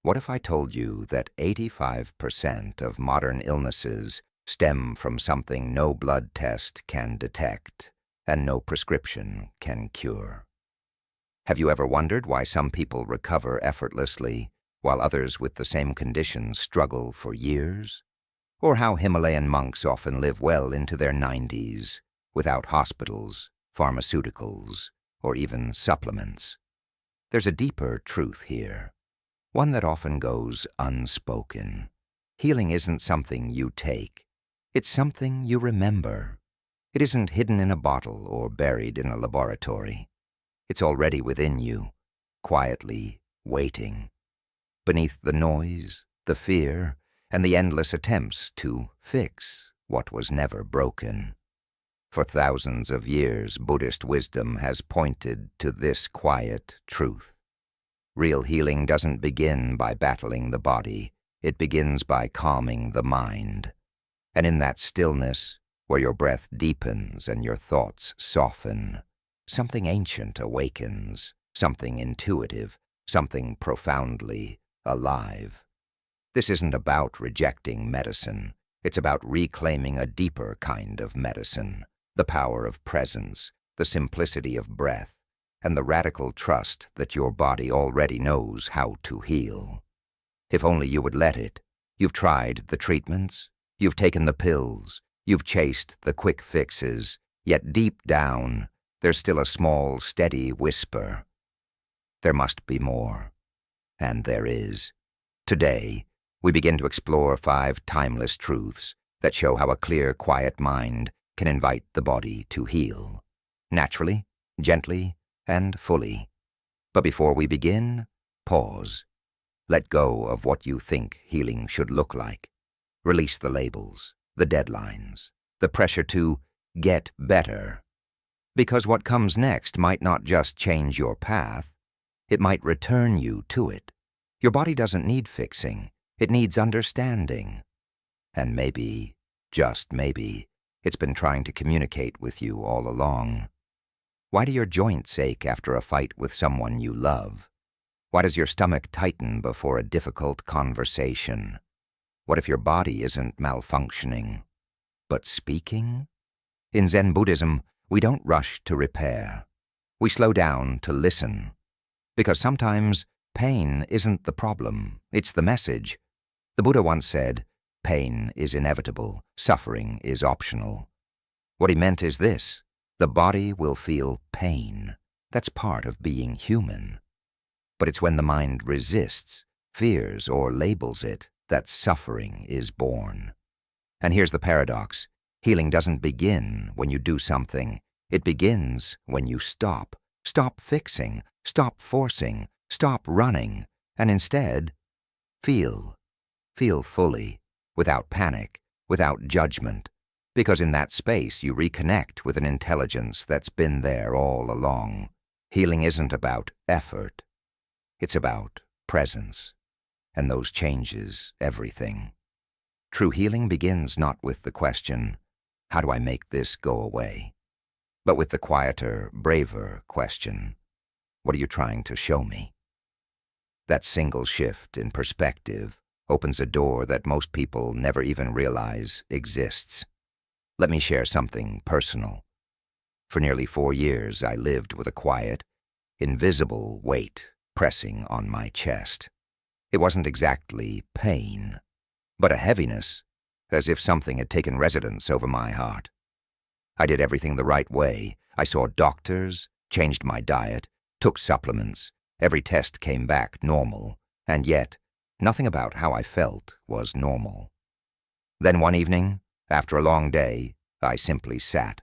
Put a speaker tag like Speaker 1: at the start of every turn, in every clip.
Speaker 1: What if I told you that 85% of modern illnesses stem from something no blood test can detect and no prescription can cure? Have you ever wondered why some people recover effortlessly while others with the same condition struggle for years? Or how Himalayan monks often live well into their 90s without hospitals, pharmaceuticals, or even supplements? There's a deeper truth here, one that often goes unspoken. Healing isn't something you take. It's something you remember. It isn't hidden in a bottle or buried in a laboratory. It's already within you, quietly waiting. Beneath the noise, the fear, and the endless attempts to fix what was never broken. For thousands of years, Buddhist wisdom has pointed to this quiet truth. Real healing doesn't begin by battling the body. It begins by calming the mind. And in that stillness, where your breath deepens and your thoughts soften, something ancient awakens, something intuitive, something profoundly alive. This isn't about rejecting medicine. It's about reclaiming a deeper kind of medicine, the power of presence, the simplicity of breath, and the radical trust that your body already knows how to heal. If only you would let it. You've tried the treatments, you've taken the pills, you've chased the quick fixes, yet deep down, there's still a small, steady whisper. There must be more. And there is. Today, we begin to explore 5 timeless truths that show how a clear, quiet mind can invite the body to heal. Naturally, gently, and fully. But before we begin, pause. Let go of what you think healing should look like. Release the labels, the deadlines, the pressure to get better. Because what comes next might not just change your path, it might return you to it. Your body doesn't need fixing. It needs understanding. And maybe, just maybe, it's been trying to communicate with you all along. Why do your joints ache after a fight with someone you love? Why does your stomach tighten before a difficult conversation? What if your body isn't malfunctioning, but speaking? In Zen Buddhism, we don't rush to repair. We slow down to listen. Because sometimes pain isn't the problem, it's the message. The Buddha once said, pain is inevitable, suffering is optional. What he meant is this: the body will feel pain. That's part of being human. But it's when the mind resists, fears, or labels it that suffering is born. And here's the paradox. Healing doesn't begin when you do something. It begins when you stop. Stop fixing, stop forcing, stop running, and instead, feel. Feel fully, without panic, without judgment. Because in that space you reconnect with an intelligence that's been there all along. Healing isn't about effort. It's about presence. And those changes everything. True healing begins not with the question, how do I make this go away? But with the quieter, braver question, what are you trying to show me? That single shift in perspective opens a door that most people never even realize exists. Let me share something personal. For nearly 4 years, I lived with a quiet, invisible weight pressing on my chest. It wasn't exactly pain, but a heaviness, as if something had taken residence over my heart. I did everything the right way. I saw doctors, changed my diet, took supplements. Every test came back normal, and yet, nothing about how I felt was normal. Then one evening, after a long day, I simply sat.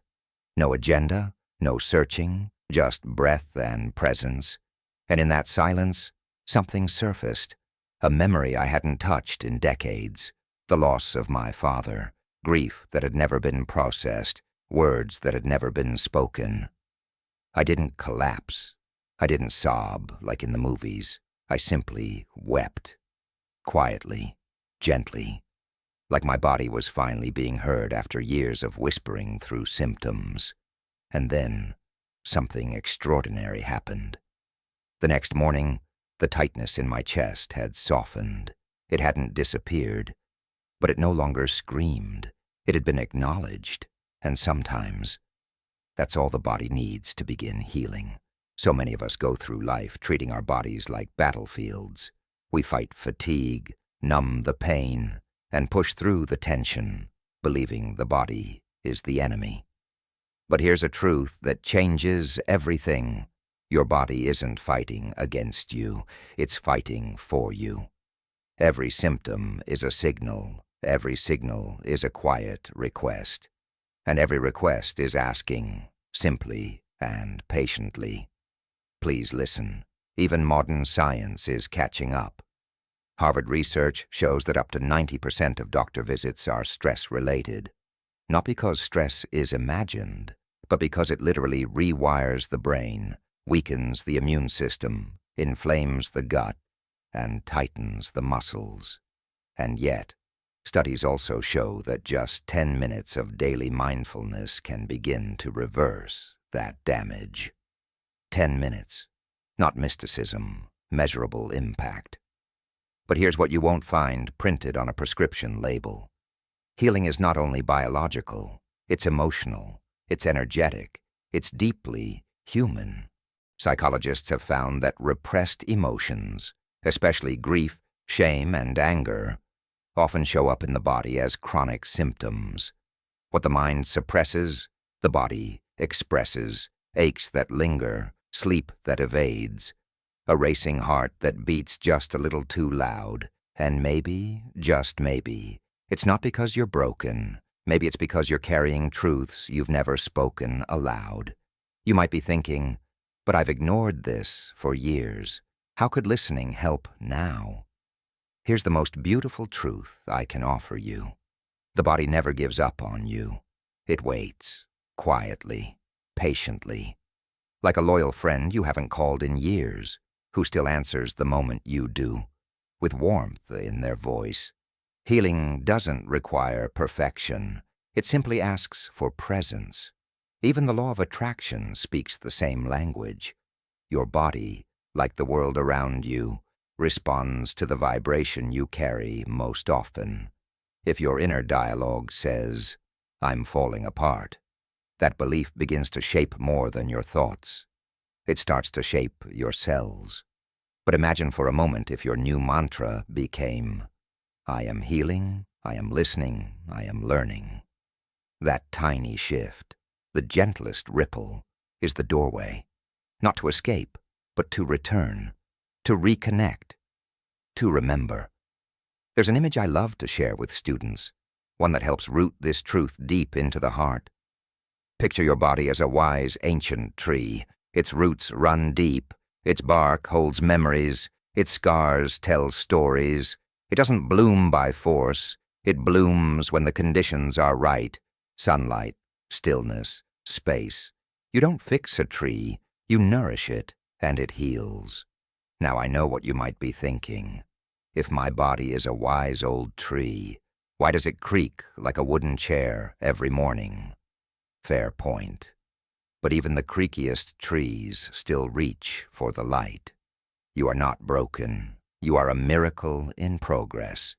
Speaker 1: No agenda, no searching, just breath and presence. And in that silence, something surfaced. A memory I hadn't touched in decades. The loss of my father. Grief that had never been processed. Words that had never been spoken. I didn't collapse. I didn't sob like in the movies. I simply wept. Quietly, gently, like my body was finally being heard after years of whispering through symptoms. And then, something extraordinary happened. The next morning, The tightness in my chest had softened. It hadn't disappeared, but it no longer screamed. It had been acknowledged, and sometimes that's all the body needs to begin healing. So many of us go through life treating our bodies like battlefields. We fight fatigue, numb the pain, and push through the tension, believing the body is the enemy. But here's a truth that changes everything. Your body isn't fighting against you, it's fighting for you. Every symptom is a signal, every signal is a quiet request, and every request is asking, simply and patiently, please listen. Even modern science is catching up. Harvard research shows that up to 90% of doctor visits are stress-related, not because stress is imagined, but because it literally rewires the brain, weakens the immune system, inflames the gut, and tightens the muscles. And yet, studies also show that just 10 minutes of daily mindfulness can begin to reverse that damage. 10 minutes. Not mysticism, measurable impact. But here's what you won't find printed on a prescription label. Healing is not only biological, it's emotional, it's energetic, it's deeply human. Psychologists have found that repressed emotions, especially grief, shame, and anger, often show up in the body as chronic symptoms. What the mind suppresses, the body expresses, aches that linger, sleep that evades, a racing heart that beats just a little too loud, and maybe, just maybe, it's not because you're broken. Maybe it's because you're carrying truths you've never spoken aloud. You might be thinking, but I've ignored this for years. How could listening help now? Here's the most beautiful truth I can offer you. The body never gives up on you. It waits, quietly, patiently. Like a loyal friend you haven't called in years, who still answers the moment you do, with warmth in their voice. Healing doesn't require perfection. It simply asks for presence. Even the law of attraction speaks the same language. Your body, like the world around you, responds to the vibration you carry most often. If your inner dialogue says, I'm falling apart, that belief begins to shape more than your thoughts. It starts to shape your cells. But imagine for a moment if your new mantra became, I am healing, I am listening, I am learning. That tiny shift, the gentlest ripple, is the doorway, not to escape, but to return, to reconnect, to remember. There's an image I love to share with students, one that helps root this truth deep into the heart. Picture your body as a wise, ancient tree. Its roots run deep, its bark holds memories, its scars tell stories. It doesn't bloom by force, it blooms when the conditions are right. Sunlight, stillness, space. You don't fix a tree, you nourish it, and it heals. Now I know what you might be thinking. If my body is a wise old tree, why does it creak like a wooden chair every morning? Fair point. But even the creakiest trees still reach for the light. You are not broken. You are a miracle in progress.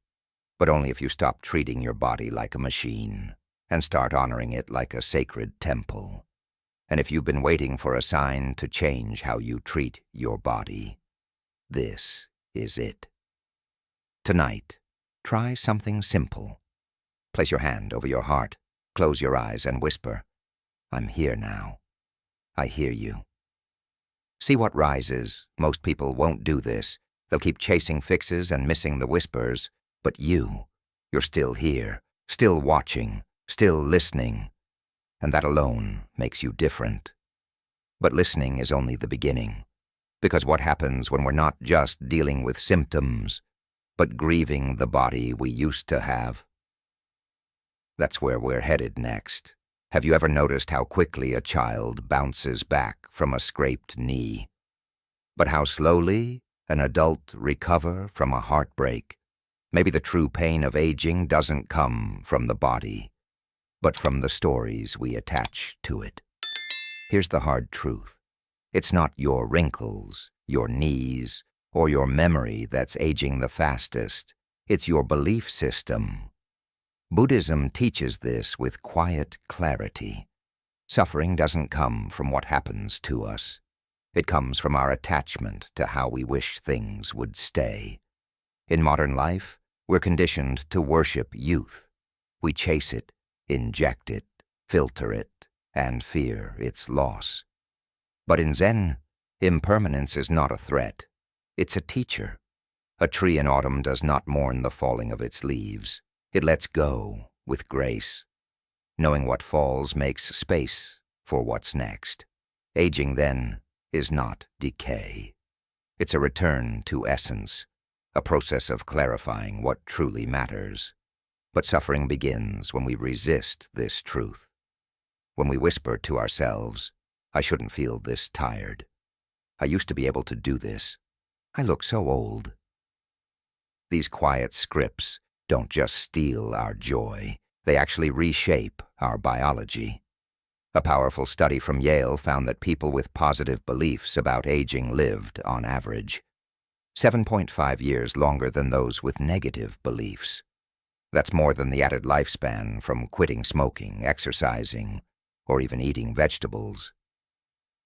Speaker 1: But only if you stop treating your body like a machine and start honoring it like a sacred temple. And if you've been waiting for a sign to change how you treat your body, this is it. Tonight, try something simple. Place your hand over your heart, close your eyes, and whisper, I'm here now. I hear you. See what rises. Most people won't do this. They'll keep chasing fixes and missing the whispers. But you're still here, still watching, still listening. And that alone makes you different. But listening is only the beginning. Because what happens when we're not just dealing with symptoms, but grieving the body we used to have? That's where we're headed next. Have you ever noticed how quickly a child bounces back from a scraped knee? But how slowly an adult recovers from a heartbreak? Maybe the true pain of aging doesn't come from the body, but from the stories we attach to it. Here's the hard truth. It's not your wrinkles, your knees, or your memory that's aging the fastest. It's your belief system. Buddhism teaches this with quiet clarity. Suffering doesn't come from what happens to us. It comes from our attachment to how we wish things would stay. In modern life, we're conditioned to worship youth. We chase it, inject it, filter it, and fear its loss. But in Zen, impermanence is not a threat. It's a teacher. A tree in autumn does not mourn the falling of its leaves. It lets go with grace. Knowing what falls makes space for what's next. Aging, then, is not decay. It's a return to essence, a process of clarifying what truly matters. But suffering begins when we resist this truth. When we whisper to ourselves, "I shouldn't feel this tired. I used to be able to do this. I look so old." These quiet scripts don't just steal our joy, they actually reshape our biology. A powerful study from Yale found that people with positive beliefs about aging lived, on average, 7.5 years longer than those with negative beliefs. That's more than the added lifespan from quitting smoking, exercising, or even eating vegetables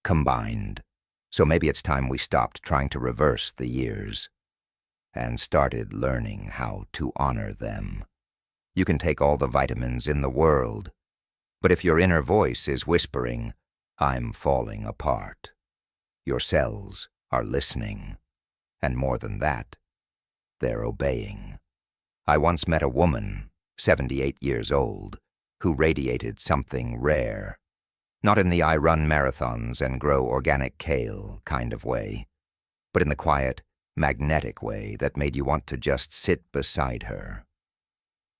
Speaker 1: combined. So maybe it's time we stopped trying to reverse the years and started learning how to honor them. You can take all the vitamins in the world, but if your inner voice is whispering, "I'm falling apart," your cells are listening, and more than that, they're obeying. I once met a woman, 78 years old, who radiated something rare. Not in the "I run marathons and grow organic kale" kind of way, but in the quiet, magnetic way that made you want to just sit beside her,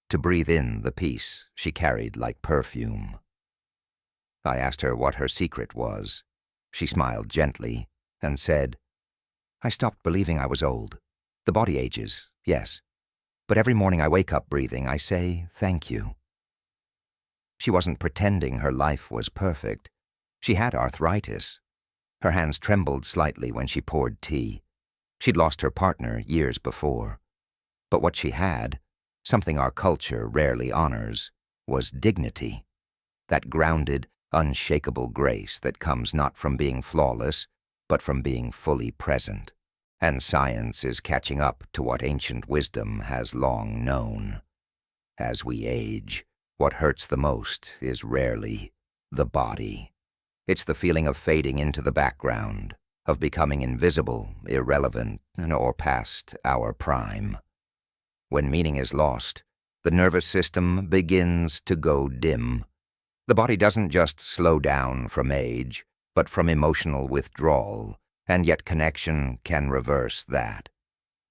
Speaker 1: to breathe in the peace she carried like perfume. I asked her what her secret was. She smiled gently and said, "I stopped believing I was old. The body ages, yes, but every morning I wake up breathing, I say thank you." She wasn't pretending her life was perfect. She had arthritis. Her hands trembled slightly when she poured tea. She'd lost her partner years before. But what she had, something our culture rarely honors, was dignity. That grounded, unshakable grace that comes not from being flawless, but from being fully present. And science is catching up to what ancient wisdom has long known. As we age, what hurts the most is rarely the body. It's the feeling of fading into the background, of becoming invisible, irrelevant, or past our prime. When meaning is lost, the nervous system begins to go dim. The body doesn't just slow down from age, but from emotional withdrawal, and yet connection can reverse that.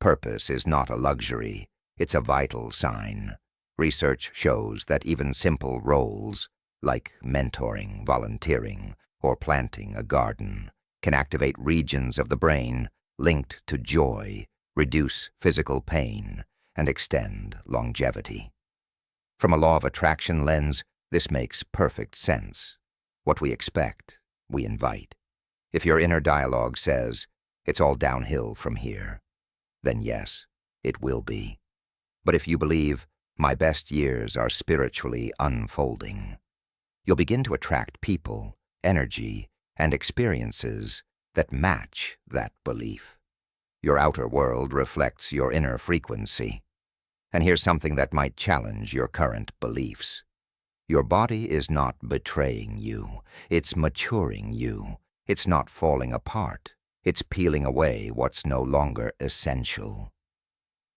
Speaker 1: Purpose is not a luxury, it's a vital sign. Research shows that even simple roles, like mentoring, volunteering, or planting a garden, can activate regions of the brain linked to joy, reduce physical pain, and extend longevity. From a law of attraction lens, this makes perfect sense. What we expect, we invite. If your inner dialogue says, "It's all downhill from here," then yes, it will be. But if you believe, "My best years are spiritually unfolding," you'll begin to attract people, energy, and experiences that match that belief. Your outer world reflects your inner frequency. And here's something that might challenge your current beliefs. Your body is not betraying you. It's maturing you. It's not falling apart. It's peeling away what's no longer essential.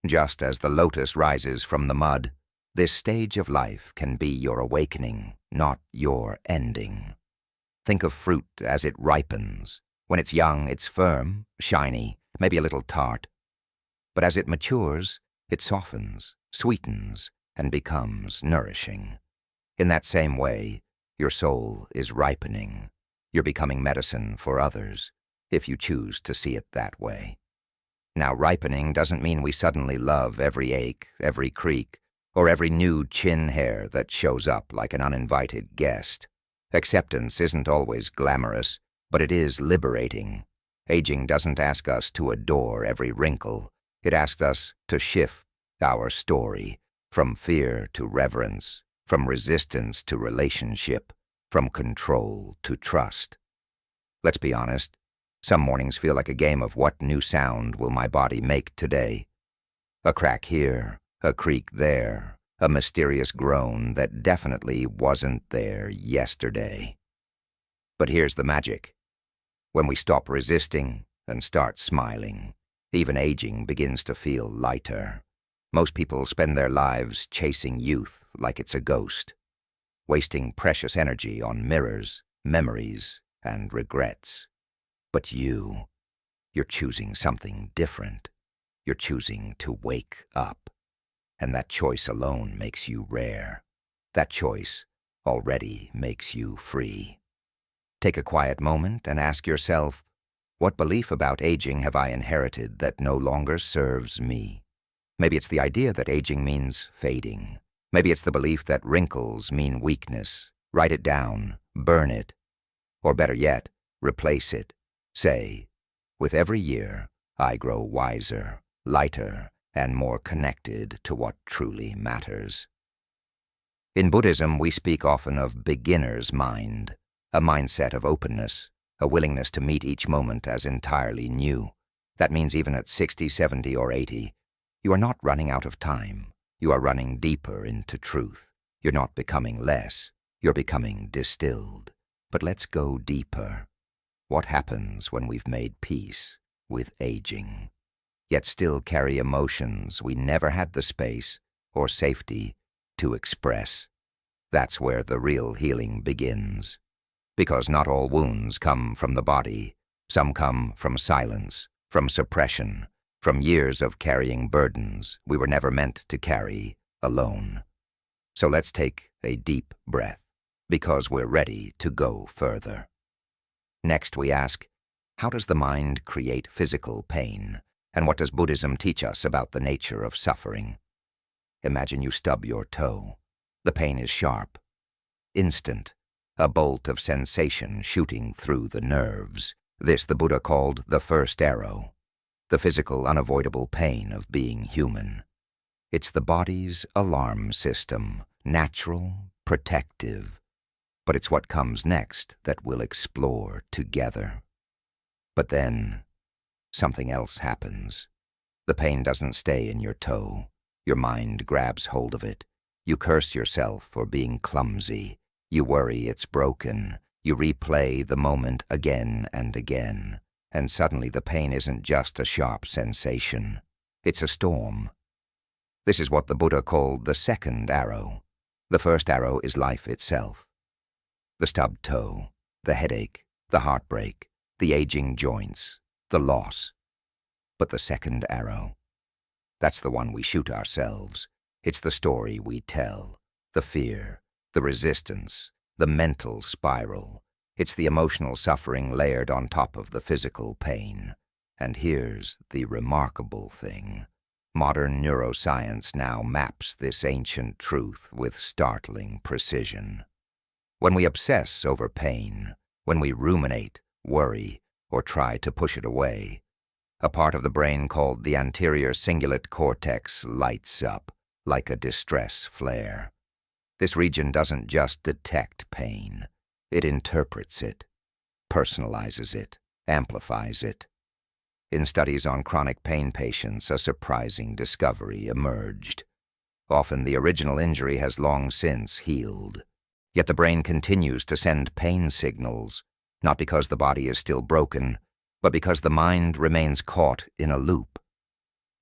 Speaker 1: Just as the lotus rises from the mud, this stage of life can be your awakening, not your ending. Think of fruit as it ripens. When it's young, it's firm, shiny, maybe a little tart. But as it matures, it softens, sweetens, and becomes nourishing. In that same way, your soul is ripening. You're becoming medicine for others, if you choose to see it that way. Now, ripening doesn't mean we suddenly love every ache, every creak, or every new chin hair that shows up like an uninvited guest. Acceptance isn't always glamorous, but it is liberating. Aging doesn't ask us to adore every wrinkle. It asks us to shift our story from fear to reverence, from resistance to relationship, from control to trust. Let's be honest. Some mornings feel like a game of what new sound will my body make today? A crack here, a creak there, a mysterious groan that definitely wasn't there yesterday. But here's the magic. When we stop resisting and start smiling, even aging begins to feel lighter. Most people spend their lives chasing youth like it's a ghost, wasting precious energy on mirrors, memories, and regrets. But you're choosing something different. You're choosing to wake up. And that choice alone makes you rare. That choice already makes you free. Take a quiet moment and ask yourself, what belief about aging have I inherited that no longer serves me? Maybe it's the idea that aging means fading. Maybe it's the belief that wrinkles mean weakness. Write it down, burn it. Or better yet, replace it. Say, with every year, I grow wiser, lighter, and more connected to what truly matters. In Buddhism, we speak often of beginner's mind, a mindset of openness, a willingness to meet each moment as entirely new. That means even at 60, 70, or 80, you are not running out of time. You are running deeper into truth. You're not becoming less. You're becoming distilled. But let's go deeper. What happens when we've made peace with aging, yet still carry emotions we never had the space or safety to express? That's where the real healing begins. Because not all wounds come from the body. Some come from silence, from suppression, from years of carrying burdens we were never meant to carry alone. So let's take a deep breath, because we're ready to go further. Next we ask, how does the mind create physical pain? And what does Buddhism teach us about the nature of suffering? Imagine you stub your toe. The pain is sharp, instant, a bolt of sensation shooting through the nerves. This the Buddha called the first arrow, the physical unavoidable pain of being human. It's the body's alarm system, natural, protective. But it's what comes next that we'll explore together. But then, something else happens. The pain doesn't stay in your toe. Your mind grabs hold of it. You curse yourself for being clumsy. You worry it's broken. You replay the moment again and again. And suddenly the pain isn't just a sharp sensation. It's a storm. This is what the Buddha called the second arrow. The first arrow is life itself. The stubbed toe, the headache, the heartbreak, the aging joints, the loss. But the second arrow, that's the one we shoot ourselves. It's the story we tell, the fear, the resistance, the mental spiral. It's the emotional suffering layered on top of the physical pain. And here's the remarkable thing. Modern neuroscience now maps this ancient truth with startling precision. When we obsess over pain, when we ruminate, worry, or try to push it away, a part of the brain called the anterior cingulate cortex lights up like a distress flare. This region doesn't just detect pain, it interprets it, personalizes it, amplifies it. In studies on chronic pain patients, a surprising discovery emerged. Often the original injury has long since healed. Yet the brain continues to send pain signals, not because the body is still broken, but because the mind remains caught in a loop.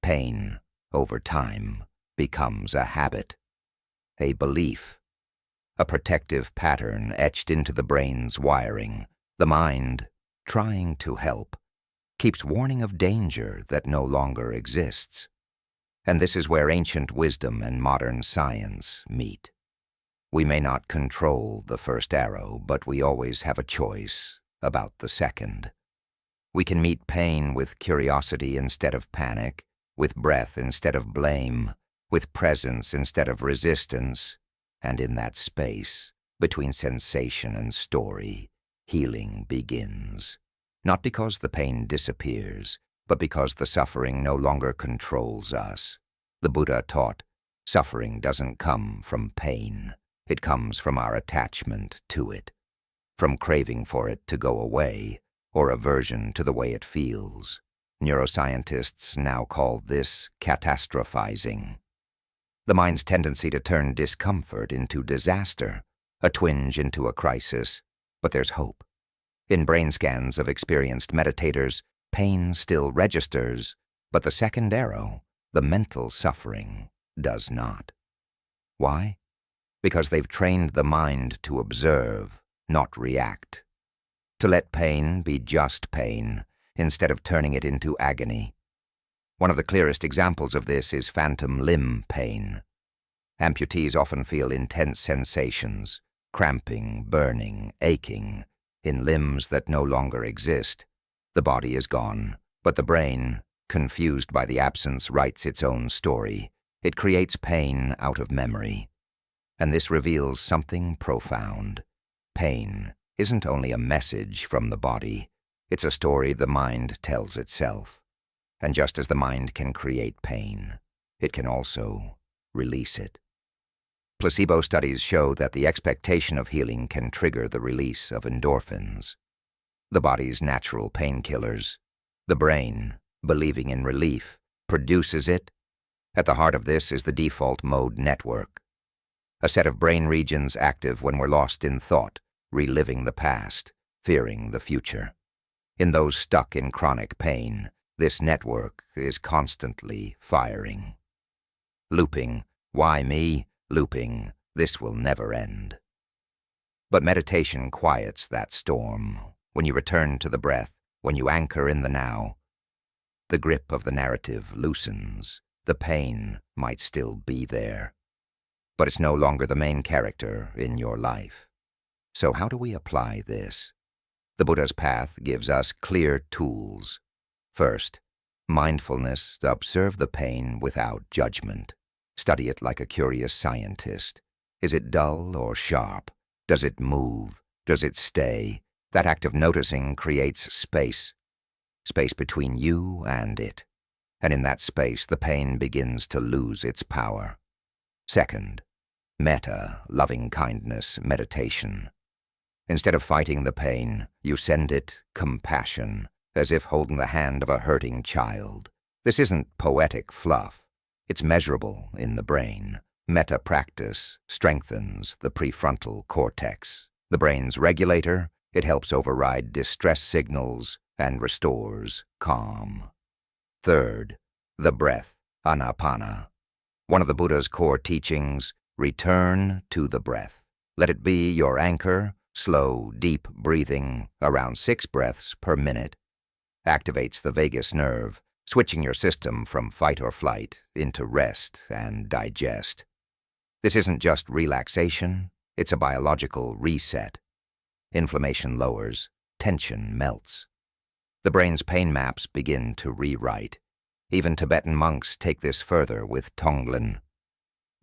Speaker 1: Pain, over time, becomes a habit, a belief, a protective pattern etched into the brain's wiring. The mind, trying to help, keeps warning of danger that no longer exists. And this is where ancient wisdom and modern science meet. We may not control the first arrow, but we always have a choice about the second. We can meet pain with curiosity instead of panic, with breath instead of blame, with presence instead of resistance, and in that space, between sensation and story, healing begins. not because the pain disappears, but because the suffering no longer controls us. The Buddha taught, suffering doesn't come from pain. It comes from our attachment to it, from craving for it to go away, or aversion to the way it feels. Neuroscientists now call this catastrophizing. The mind's tendency to turn discomfort into disaster, a twinge into a crisis, but there's hope. In brain scans of experienced meditators, pain still registers, but the second arrow, the mental suffering, does not. Why? Because they've trained the mind to observe, not react. To let pain be just pain, instead of turning it into agony. One of the clearest examples of this is phantom limb pain. Amputees often feel intense sensations, cramping, burning, aching, in limbs that no longer exist. The body is gone, but the brain, confused by the absence, writes its own story. It creates pain out of memory. And this reveals something profound. Pain isn't only a message from the body, it's a story the mind tells itself. And just as the mind can create pain, it can also release it. Placebo studies show that the expectation of healing can trigger the release of endorphins, the body's natural painkillers. The brain, believing in relief, produces it. At the heart of this is the default mode network, a set of brain regions active when we're lost in thought, reliving the past, fearing the future. In those stuck in chronic pain, this network is constantly firing. Looping, why me? Looping, this will never end. But meditation quiets that storm. When you return to the breath, when you anchor in the now, the grip of the narrative loosens. The pain might still be there, but it's no longer the main character in your life. So how do we apply this? The Buddha's path gives us clear tools. First, mindfulness to observe the pain without judgment. Study it like a curious scientist. Is it dull or sharp? Does it move? Does it stay? That act of noticing creates space. Space between you and it. And in that space, the pain begins to lose its power. Second, metta, loving-kindness meditation. Instead of fighting the pain, you send it compassion, as if holding the hand of a hurting child. This isn't poetic fluff. It's measurable in the brain. Metta practice strengthens the prefrontal cortex. The brain's regulator, it helps override distress signals and restores calm. Third, the breath, anapana. One of the Buddha's core teachings, return to the breath. Let it be your anchor. Slow, deep breathing, around 6 breaths per minute, activates the vagus nerve, switching your system from fight or flight into rest and digest. This isn't just relaxation, it's a biological reset. Inflammation lowers, tension melts. The brain's pain maps begin to rewrite. Even Tibetan monks take this further with Tonglen,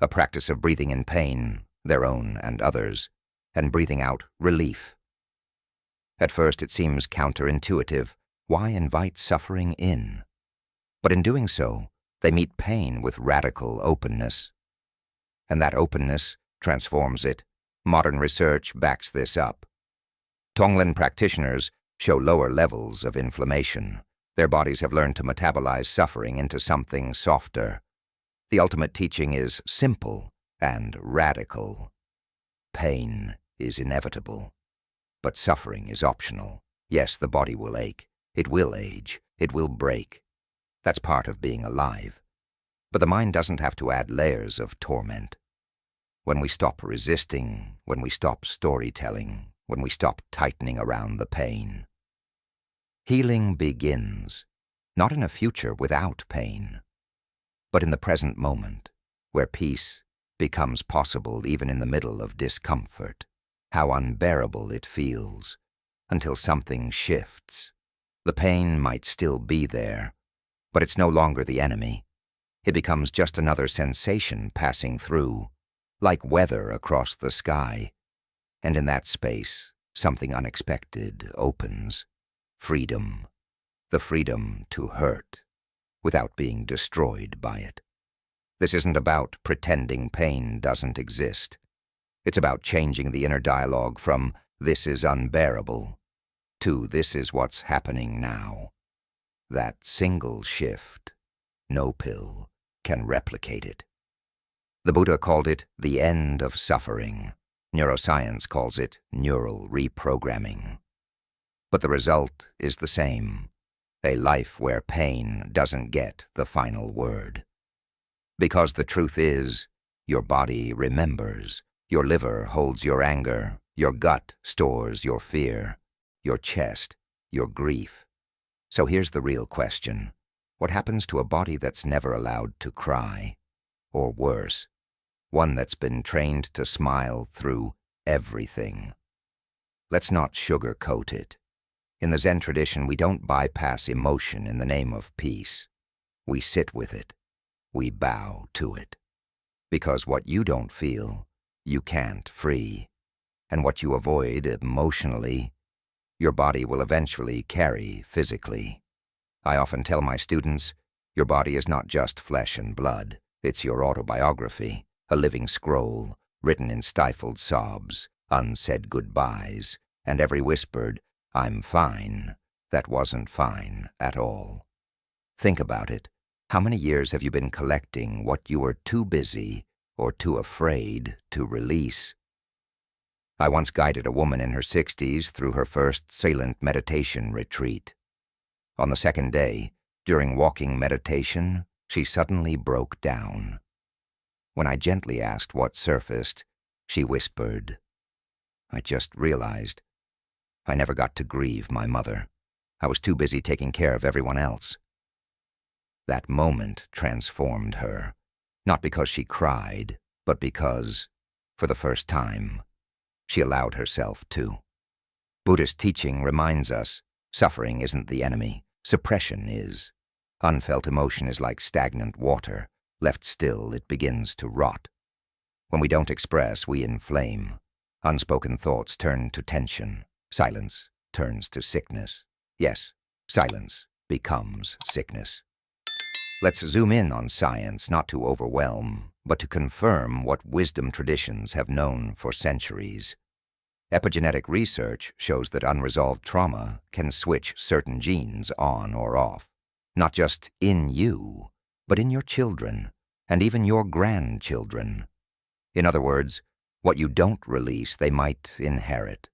Speaker 1: a practice of breathing in pain, their own and others, and breathing out relief. At first it seems counterintuitive. Why invite suffering in? But in doing so, they meet pain with radical openness. And that openness transforms it. Modern research backs this up. Tonglen practitioners show lower levels of inflammation. Their bodies have learned to metabolize suffering into something softer. The ultimate teaching is simple and radical. Pain is inevitable, but suffering is optional. Yes, the body will ache, it will age, it will break. That's part of being alive. But the mind doesn't have to add layers of torment. When we stop resisting, when we stop storytelling, when we stop tightening around the pain, healing begins, not in a future without pain, but in the present moment, where peace becomes possible even in the middle of discomfort. How unbearable it feels, until something shifts. The pain might still be there, but it's no longer the enemy. It becomes just another sensation passing through, like weather across the sky. And in that space, something unexpected opens. freedom. The freedom to hurt without being destroyed by it. This isn't about pretending pain doesn't exist. It's about changing the inner dialogue from "this is unbearable" to "this is what's happening now." That single shift, no pill can replicate it. The Buddha called it the end of suffering. Neuroscience calls it neural reprogramming. But the result is the same, a life where pain doesn't get the final word. Because the truth is, your body remembers, your liver holds your anger, your gut stores your fear, your chest, your grief. So here's the real question. What happens to a body that's never allowed to cry? Or worse, one that's been trained to smile through everything? Let's not sugarcoat it. In the Zen tradition, we don't bypass emotion in the name of peace. We sit with it. We bow to it. Because what you don't feel, you can't free. And what you avoid emotionally, your body will eventually carry physically. I often tell my students, your body is not just flesh and blood. It's your autobiography, a living scroll, written in stifled sobs, unsaid goodbyes, and every whispered, "I'm fine," that wasn't fine at all. Think about it. How many years have you been collecting what you were too busy or too afraid to release? I once guided a woman in her 60s through her first silent meditation retreat. On the second day, during walking meditation, she suddenly broke down. When I gently asked what surfaced, she whispered, "I just realized I never got to grieve my mother. I was too busy taking care of everyone else." That moment transformed her, not because she cried, but because, for the first time, she allowed herself to. Buddhist teaching reminds us, suffering isn't the enemy, suppression is. Unfelt emotion is like stagnant water. Left still, it begins to rot. When we don't express, we inflame. Unspoken thoughts turn to tension. Silence turns to sickness. Yes, silence becomes sickness. Let's zoom in on science, not to overwhelm, but to confirm what wisdom traditions have known for centuries. Epigenetic research shows that unresolved trauma can switch certain genes on or off, not just in you, but in your children, and even your grandchildren. In other words, what you don't release, they might inherit.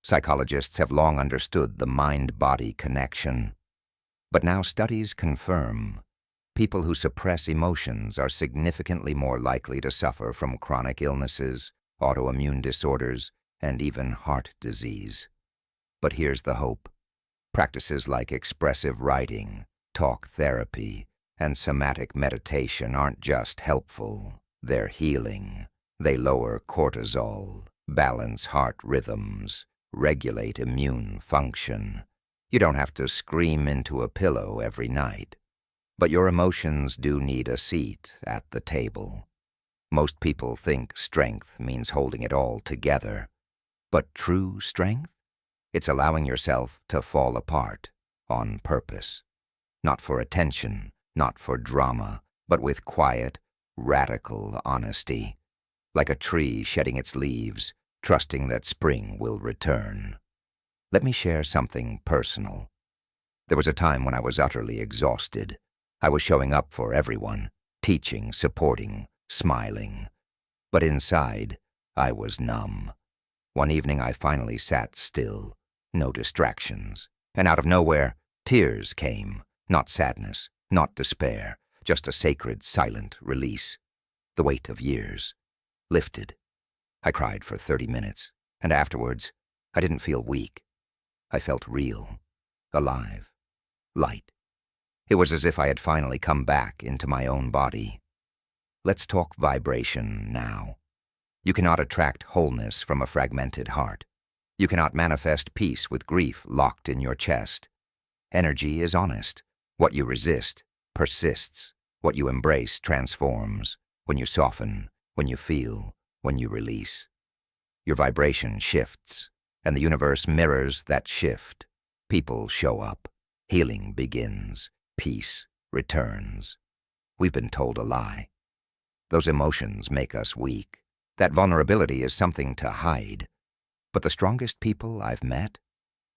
Speaker 1: Psychologists have long understood the mind-body connection. But now studies confirm people who suppress emotions are significantly more likely to suffer from chronic illnesses, autoimmune disorders, and even heart disease. But here's the hope. Practices like expressive writing, talk therapy, and somatic meditation aren't just helpful, they're healing. They lower cortisol, balance heart rhythms, regulate immune function. You don't have to scream into a pillow every night. But your emotions do need a seat at the table. Most people think strength means holding it all together. But true strength? It's allowing yourself to fall apart on purpose. Not for attention, not for drama, but with quiet, radical honesty. Like a tree shedding its leaves, trusting that spring will return. Let me share something personal. There was a time when I was utterly exhausted. I was showing up for everyone, teaching, supporting, smiling. But inside, I was numb. One evening I finally sat still, no distractions. And out of nowhere, tears came. Not sadness, not despair, just a sacred, silent release. The weight of years lifted. I cried for 30 minutes, and afterwards, I didn't feel weak. I felt real, alive, light. It was as if I had finally come back into my own body. Let's talk vibration now. You cannot attract wholeness from a fragmented heart. You cannot manifest peace with grief locked in your chest. Energy is honest. What you resist persists. What you embrace transforms. When you soften, when you feel, when you release. Your vibration shifts, and the universe mirrors that shift. People show up. Healing begins. Peace returns. We've been told a lie. Those emotions make us weak. That vulnerability is something to hide. But the strongest people I've met,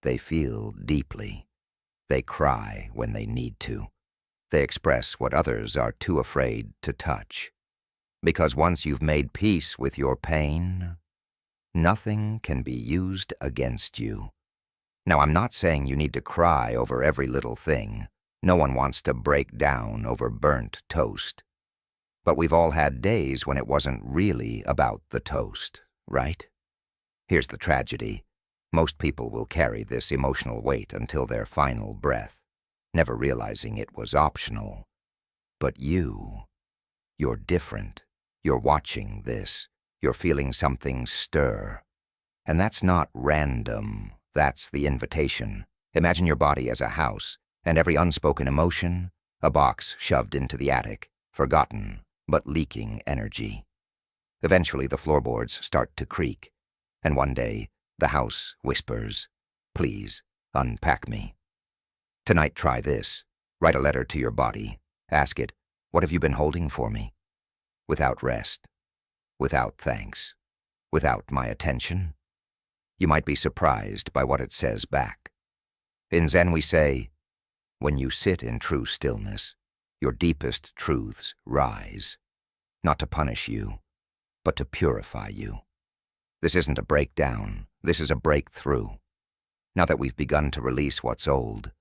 Speaker 1: they feel deeply. They cry when they need to. They express what others are too afraid to touch. Because once you've made peace with your pain, nothing can be used against you. Now, I'm not saying you need to cry over every little thing. No one wants to break down over burnt toast. But we've all had days when it wasn't really about the toast, right? Here's the tragedy. Most people will carry this emotional weight until their final breath, never realizing it was optional. But you're different. You're watching this. You're feeling something stir. And that's not random. That's the invitation. Imagine your body as a house, and every unspoken emotion, a box shoved into the attic, forgotten, but leaking energy. Eventually the floorboards start to creak, and one day the house whispers, "Please, unpack me." Tonight try this. Write a letter to your body. Ask it, "What have you been holding for me?" Without rest, without thanks, without my attention. You might be surprised by what it says back. In Zen we say, when you sit in true stillness, your deepest truths rise, not to punish you, but to purify you. This isn't a breakdown, this is a breakthrough. Now that we've begun to release what's old,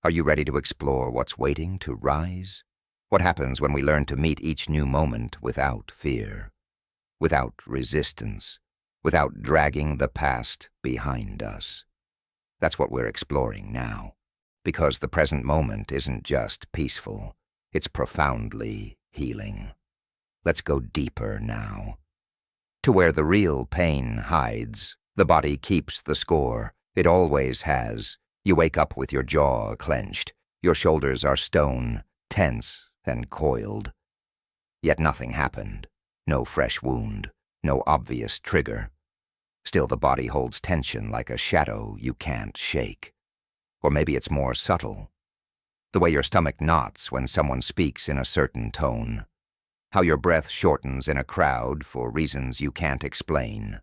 Speaker 1: are you ready to explore what's waiting to rise? What happens when we learn to meet each new moment without fear, without resistance, without dragging the past behind us? That's what we're exploring now, because the present moment isn't just peaceful, it's profoundly healing. Let's go deeper now. To where the real pain hides, the body keeps the score. It always has. You wake up with your jaw clenched. Your shoulders are stone, tense and coiled. Yet nothing happened. No fresh wound, no obvious trigger. Still the body holds tension like a shadow you can't shake. Or maybe it's more subtle. The way your stomach knots when someone speaks in a certain tone. How your breath shortens in a crowd for reasons you can't explain.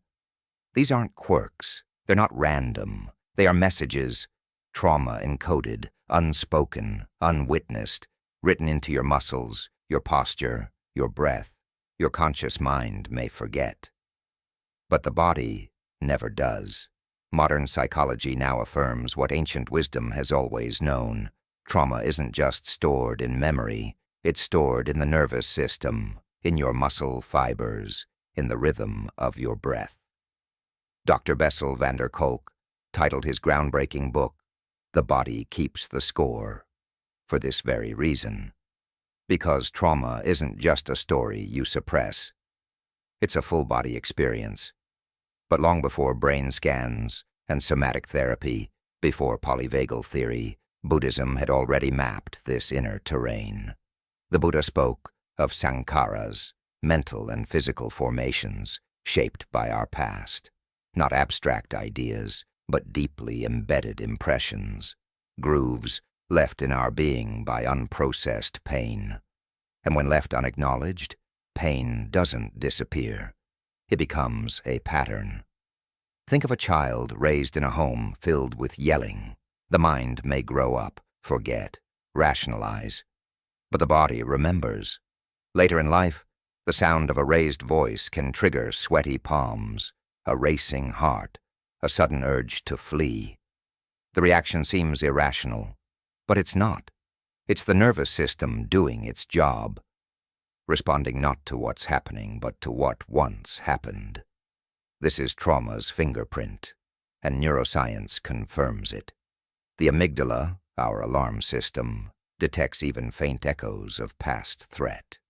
Speaker 1: These aren't quirks. They're not random. They are messages, trauma encoded, unspoken, unwitnessed, written into your muscles, your posture, your breath. Your conscious mind may forget. But the body never does. Modern psychology now affirms what ancient wisdom has always known. Trauma isn't just stored in memory. It's stored in the nervous system, in your muscle fibers, in the rhythm of your breath. Dr. Bessel van der Kolk titled his groundbreaking book, "The Body Keeps the Score," for this very reason. Because trauma isn't just a story you suppress. It's a full-body experience. But long before brain scans and somatic therapy, before polyvagal theory, Buddhism had already mapped this inner terrain. The Buddha spoke of sankharas, mental and physical formations shaped by our past. Not abstract ideas, but deeply embedded impressions. Grooves left in our being by unprocessed pain. And when left unacknowledged, pain doesn't disappear. It becomes a pattern. Think of a child raised in a home filled with yelling. The mind may grow up, forget, rationalize. But the body remembers. Later in life, the sound of a raised voice can trigger sweaty palms, a racing heart, a sudden urge to flee. The reaction seems irrational, but it's not. It's the nervous system doing its job, responding not to what's happening, but to what once happened. This is trauma's fingerprint, and neuroscience confirms it. The amygdala, our alarm system, detects even faint echoes of past threat.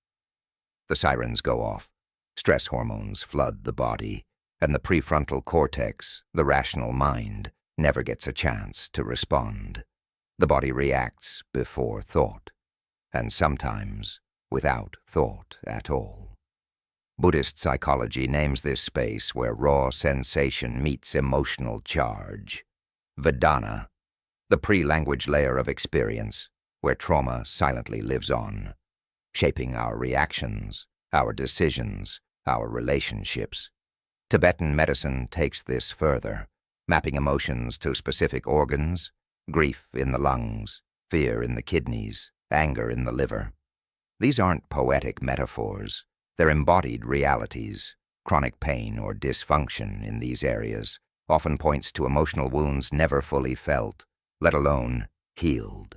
Speaker 1: The sirens go off, stress hormones flood the body, and the prefrontal cortex, the rational mind, never gets a chance to respond. The body reacts before thought, and sometimes without thought at all. Buddhist psychology names this space where raw sensation meets emotional charge, Vedana, the pre-language layer of experience, where trauma silently lives on, shaping our reactions, our decisions, our relationships. Tibetan medicine takes this further, mapping emotions to specific organs, grief in the lungs, fear in the kidneys, anger in the liver. These aren't poetic metaphors, they're embodied realities. Chronic pain or dysfunction in these areas often points to emotional wounds never fully felt, let alone healed.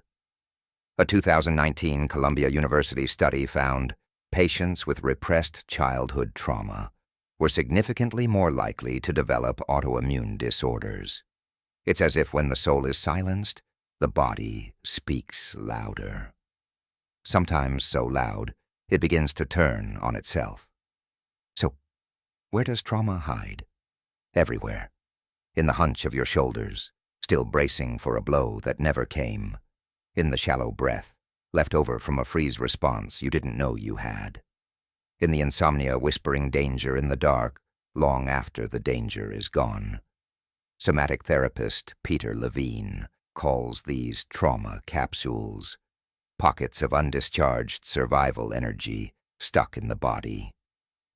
Speaker 1: A 2019 Columbia University study found patients with repressed childhood trauma were significantly more likely to develop autoimmune disorders. It's as if when the soul is silenced, the body speaks louder. Sometimes so loud, it begins to turn on itself. So, where does trauma hide? Everywhere. In the hunch of your shoulders, still bracing for a blow that never came. In the shallow breath, left over from a freeze response you didn't know you had. In the insomnia whispering danger in the dark, long after the danger is gone. Somatic therapist Peter Levine calls these trauma capsules, pockets of undischarged survival energy stuck in the body.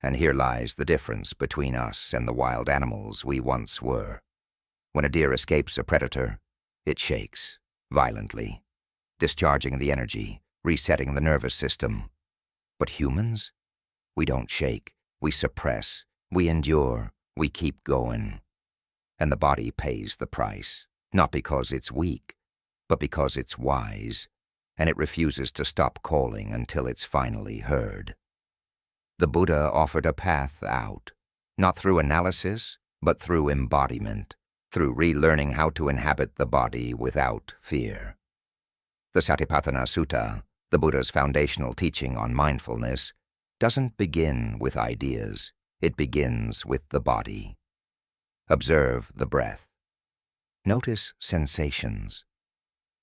Speaker 1: And here lies the difference between us and the wild animals we once were. When a deer escapes a predator, it shakes, violently, discharging the energy, resetting the nervous system. But humans? We don't shake, we suppress, we endure, we keep going. And the body pays the price, not because it's weak, but because it's wise, and it refuses to stop calling until it's finally heard. The Buddha offered a path out, not through analysis, but through embodiment, through relearning how to inhabit the body without fear. The Satipatthana Sutta, the Buddha's foundational teaching on mindfulness, doesn't begin with ideas, it begins with the body. Observe the breath. Notice sensations.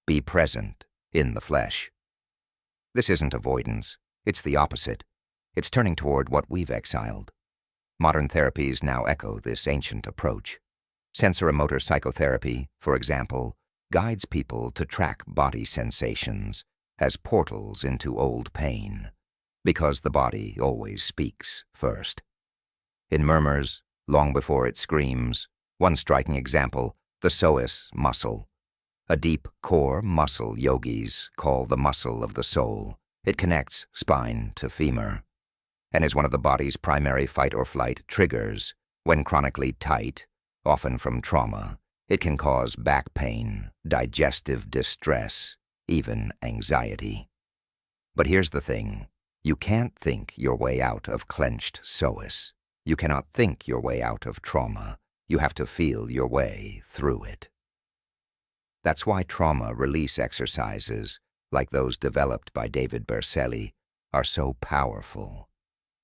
Speaker 1: Be present in the flesh. This isn't avoidance, it's the opposite. It's turning toward what we've exiled. Modern therapies now echo this ancient approach. Sensoromotor psychotherapy, for example, guides people to track body sensations as portals into old pain, because the body always speaks first. In murmurs, long before it screams, one striking example, the psoas muscle. A deep core muscle yogis call the muscle of the soul. It connects spine to femur, and is one of the body's primary fight-or-flight triggers. When chronically tight, often from trauma, it can cause back pain, digestive distress, even anxiety. But here's the thing. You can't think your way out of clenched psoas. You cannot think your way out of trauma. You have to feel your way through it. That's why trauma release exercises, like those developed by David Berceli, are so powerful.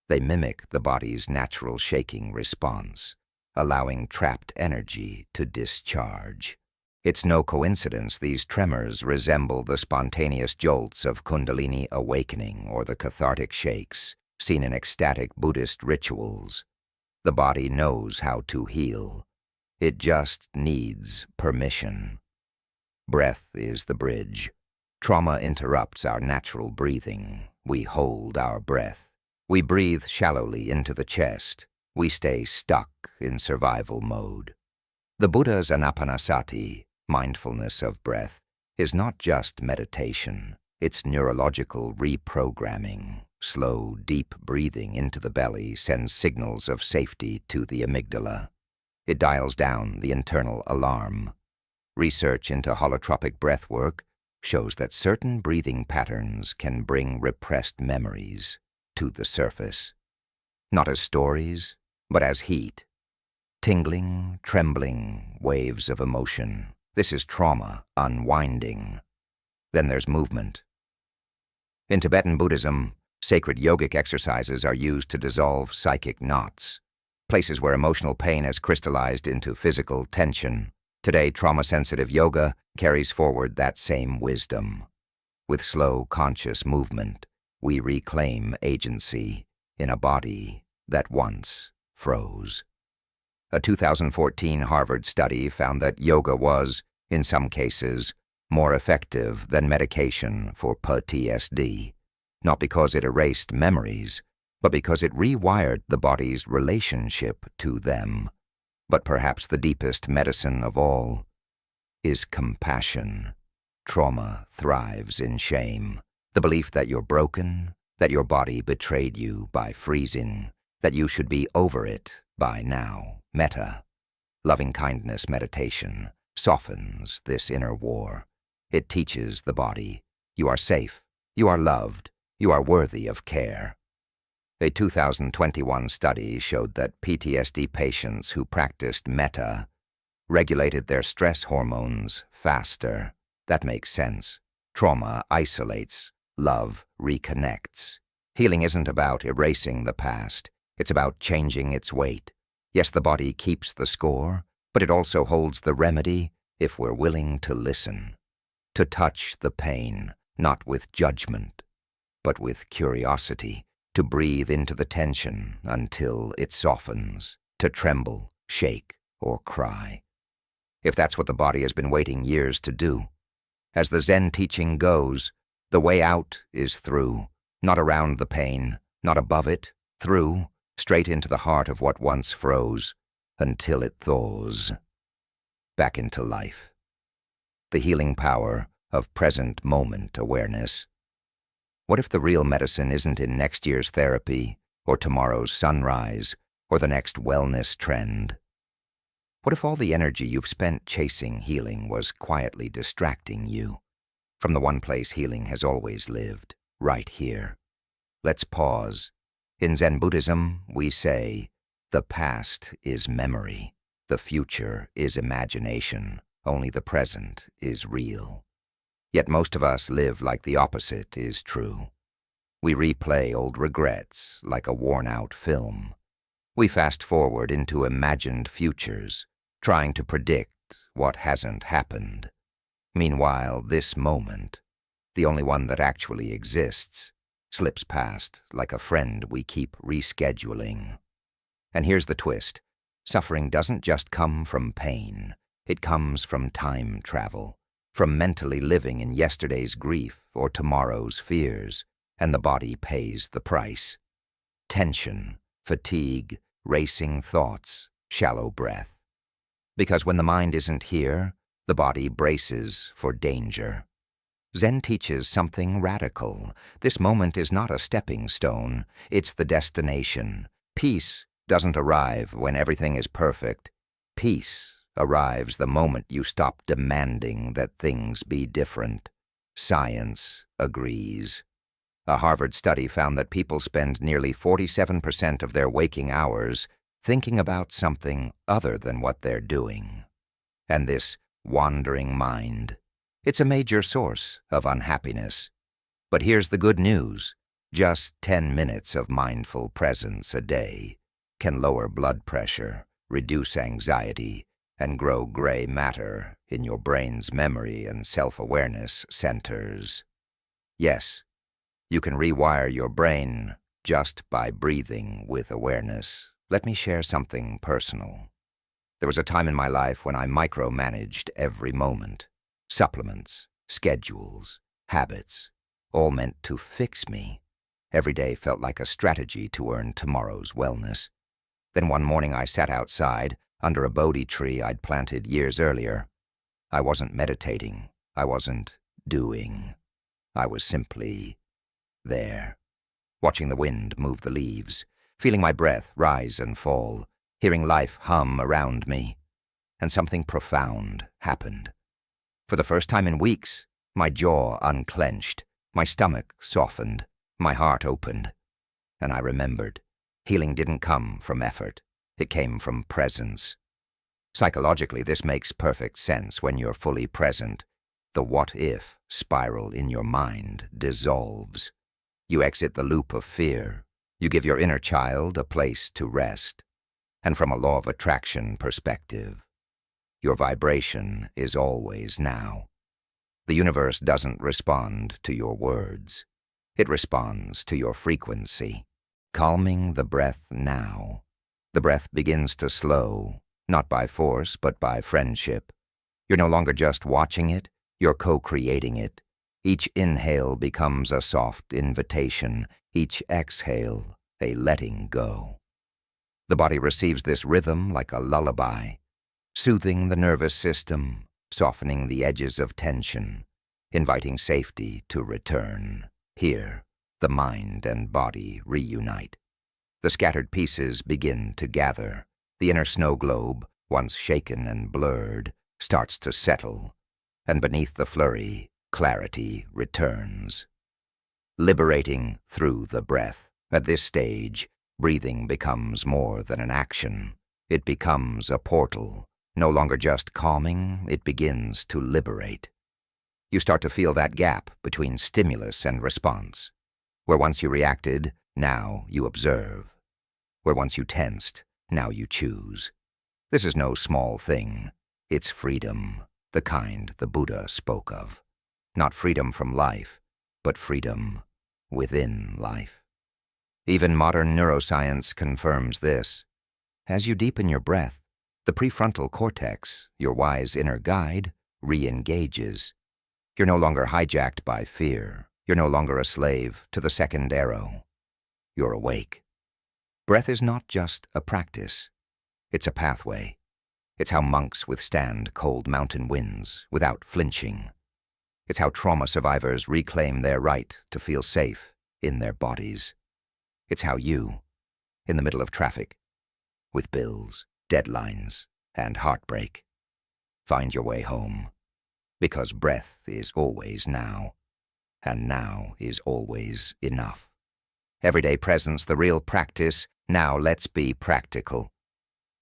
Speaker 1: They mimic the body's natural shaking response, allowing trapped energy to discharge. It's no coincidence these tremors resemble the spontaneous jolts of Kundalini awakening or the cathartic shakes seen in ecstatic Buddhist rituals. The body knows how to heal. It just needs permission. Breath is the bridge. Trauma interrupts our natural breathing. We hold our breath. We breathe shallowly into the chest. We stay stuck in survival mode. The Buddha's anapanasati, mindfulness of breath, is not just meditation. It's neurological reprogramming. Slow, deep breathing into the belly sends signals of safety to the amygdala. It dials down the internal alarm. Research into holotropic breath work shows that certain breathing patterns can bring repressed memories to the surface. Not as stories, but as heat. Tingling, trembling, waves of emotion. This is trauma unwinding. Then there's movement. In Tibetan Buddhism, sacred yogic exercises are used to dissolve psychic knots, places where emotional pain has crystallized into physical tension. Today, trauma-sensitive yoga carries forward that same wisdom. With slow, conscious movement, we reclaim agency in a body that once froze. A 2014 Harvard study found that yoga was in some cases more effective than medication for PTSD, not because it erased memories, but because it rewired the body's relationship to them. But perhaps the deepest medicine of all is compassion. Trauma thrives in shame, the belief that you're broken, that your body betrayed you by freezing, that you should be over it by now. Metta, loving-kindness meditation, softens this inner war. It teaches the body, you are safe, you are loved, you are worthy of care. A 2021 study showed that PTSD patients who practiced metta regulated their stress hormones faster. That makes sense. Trauma isolates, love reconnects. Healing isn't about erasing the past. It's about changing its weight. Yes, the body keeps the score, but it also holds the remedy if we're willing to listen. To touch the pain, not with judgment, but with curiosity. To breathe into the tension until it softens. To tremble, shake, or cry. If that's what the body has been waiting years to do. As the Zen teaching goes, the way out is through, not around the pain, not above it, through, straight into the heart of what once froze, until it thaws. Back into life. The healing power of present moment awareness. What if the real medicine isn't in next year's therapy, or tomorrow's sunrise, or the next wellness trend? What if all the energy you've spent chasing healing was quietly distracting you from the one place healing has always lived, right here? Let's pause. In Zen Buddhism, we say, the past is memory, the future is imagination, only the present is real. Yet most of us live like the opposite is true. We replay old regrets like a worn-out film. We fast forward into imagined futures, trying to predict what hasn't happened. Meanwhile, this moment, the only one that actually exists, slips past like a friend we keep rescheduling. And here's the twist. Suffering doesn't just come from pain. It comes from time travel, from mentally living in yesterday's grief or tomorrow's fears, and the body pays the price. Tension, fatigue, racing thoughts, shallow breath. Because when the mind isn't here, the body braces for danger. Zen teaches something radical. This moment is not a stepping stone, it's the destination. Peace doesn't arrive when everything is perfect. Peace arrives the moment you stop demanding that things be different. Science agrees. A Harvard study found that people spend nearly 47% of their waking hours thinking about something other than what they're doing. And this wandering mind, it's a major source of unhappiness. But here's the good news. Just 10 minutes of mindful presence a day can lower blood pressure, reduce anxiety, and grow gray matter in your brain's memory and self-awareness centers. Yes, you can rewire your brain just by breathing with awareness. Let me share something personal. There was a time in my life when I micromanaged every moment. Supplements, schedules, habits, all meant to fix me. Every day felt like a strategy to earn tomorrow's wellness. Then one morning I sat outside, under a Bodhi tree I'd planted years earlier. I wasn't meditating. I wasn't doing. I was simply there, watching the wind move the leaves, feeling my breath rise and fall, hearing life hum around me. And something profound happened. For the first time in weeks, my jaw unclenched, my stomach softened, my heart opened. And I remembered, healing didn't come from effort. It came from presence. Psychologically, this makes perfect sense. When you're fully present, the what-if spiral in your mind dissolves. You exit the loop of fear. You give your inner child a place to rest. And from a law of attraction perspective, your vibration is always now. The universe doesn't respond to your words. It responds to your frequency. Calming the breath now. The breath begins to slow, not by force, but by friendship. You're no longer just watching it, you're co-creating it. Each inhale becomes a soft invitation, each exhale a letting go. The body receives this rhythm like a lullaby, soothing the nervous system, softening the edges of tension, inviting safety to return. Here, the mind and body reunite. The scattered pieces begin to gather. The inner snow globe, once shaken and blurred, starts to settle, and beneath the flurry, clarity returns. Liberating through the breath. At this stage, breathing becomes more than an action. It becomes a portal. No longer just calming, it begins to liberate. You start to feel that gap between stimulus and response. Where once you reacted, now you observe. Where once you tensed, now you choose. This is no small thing. It's freedom, the kind the Buddha spoke of. Not freedom from life, but freedom within life. Even modern neuroscience confirms this. As you deepen your breath, the prefrontal cortex, your wise inner guide, re-engages. You're no longer hijacked by fear. You're no longer a slave to the second arrow. You're awake. Breath is not just a practice. It's a pathway. It's how monks withstand cold mountain winds without flinching. It's how trauma survivors reclaim their right to feel safe in their bodies. It's how you, in the middle of traffic, with bills, deadlines, and heartbreak, find your way home. Because breath is always now, and now is always enough. Everyday presence, the real practice. Now let's be practical.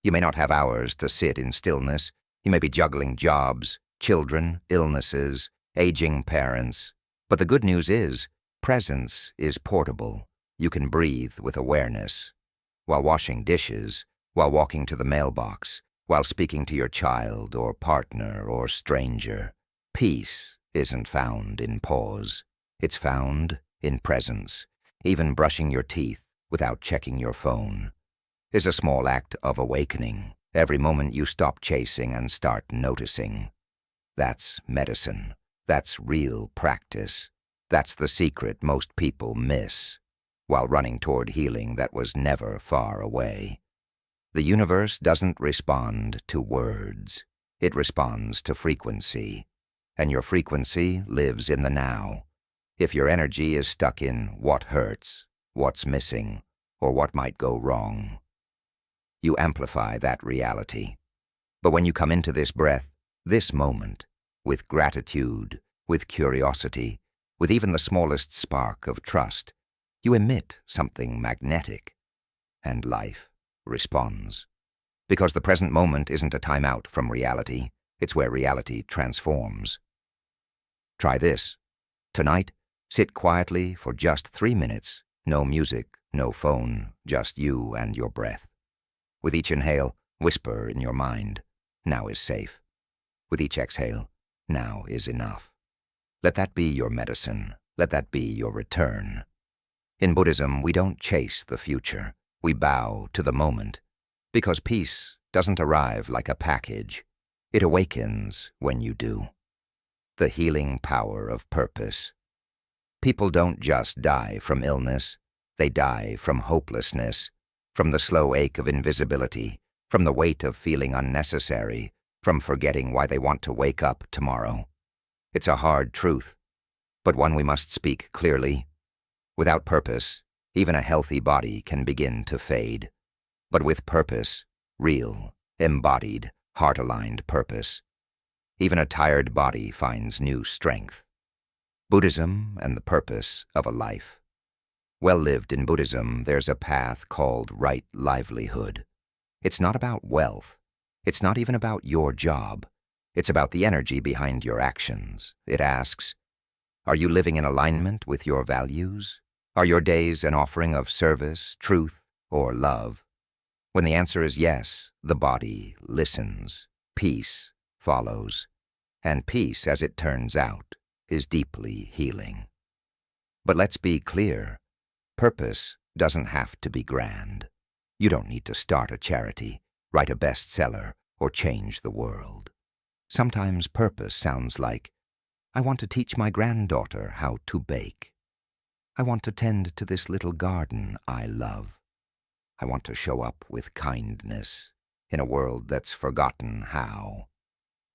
Speaker 1: You may not have hours to sit in stillness. You may be juggling jobs, children, illnesses, aging parents. But the good news is, presence is portable. You can breathe with awareness. While washing dishes, while walking to the mailbox, while speaking to your child or partner or stranger. Peace isn't found in pause. It's found in presence. Even brushing your teeth without checking your phone is a small act of awakening. Every moment you stop chasing and start noticing. That's medicine. That's real practice. That's the secret most people miss while running toward healing that was never far away. The universe doesn't respond to words. It responds to frequency. And your frequency lives in the now. If your energy is stuck in what hurts, what's missing, or what might go wrong, you amplify that reality. But when you come into this breath, this moment, with gratitude, with curiosity, with even the smallest spark of trust, you emit something magnetic, and life responds. Because the present moment isn't a timeout from reality, it's where reality transforms. Try this. Tonight, sit quietly for just 3 minutes. No music, no phone, just you and your breath. With each inhale, whisper in your mind, now is safe. With each exhale, now is enough. Let that be your medicine. Let that be your return. In Buddhism, we don't chase the future. We bow to the moment. Because peace doesn't arrive like a package. It awakens when you do. The healing power of purpose. People don't just die from illness. They die from hopelessness, from the slow ache of invisibility, from the weight of feeling unnecessary, from forgetting why they want to wake up tomorrow. It's a hard truth, but one we must speak clearly. Without purpose, even a healthy body can begin to fade. But with purpose, real, embodied, heart-aligned purpose, even a tired body finds new strength. Buddhism and the purpose of a life. Well lived in Buddhism, there's a path called right livelihood. It's not about wealth. It's not even about your job. It's about the energy behind your actions. It asks, are you living in alignment with your values? Are your days an offering of service, truth, or love? When the answer is yes, the body listens. Peace follows. And peace, as it turns out, is deeply healing. But let's be clear. Purpose doesn't have to be grand. You don't need to start a charity, write a bestseller, or change the world. Sometimes purpose sounds like, I want to teach my granddaughter how to bake. I want to tend to this little garden I love. I want to show up with kindness in a world that's forgotten how.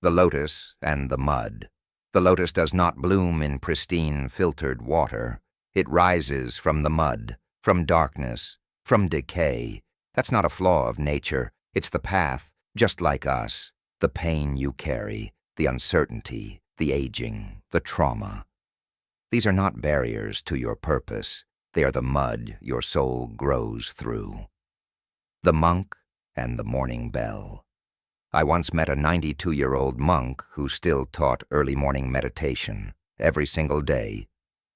Speaker 1: The lotus and the mud. The lotus does not bloom in pristine, filtered water. It rises from the mud, from darkness, from decay. That's not a flaw of nature. It's the path, just like us. The pain you carry, the uncertainty, the aging, the trauma. These are not barriers to your purpose. They are the mud your soul grows through. The monk and the morning bell. I once met a 92-year-old monk who still taught early morning meditation every single day,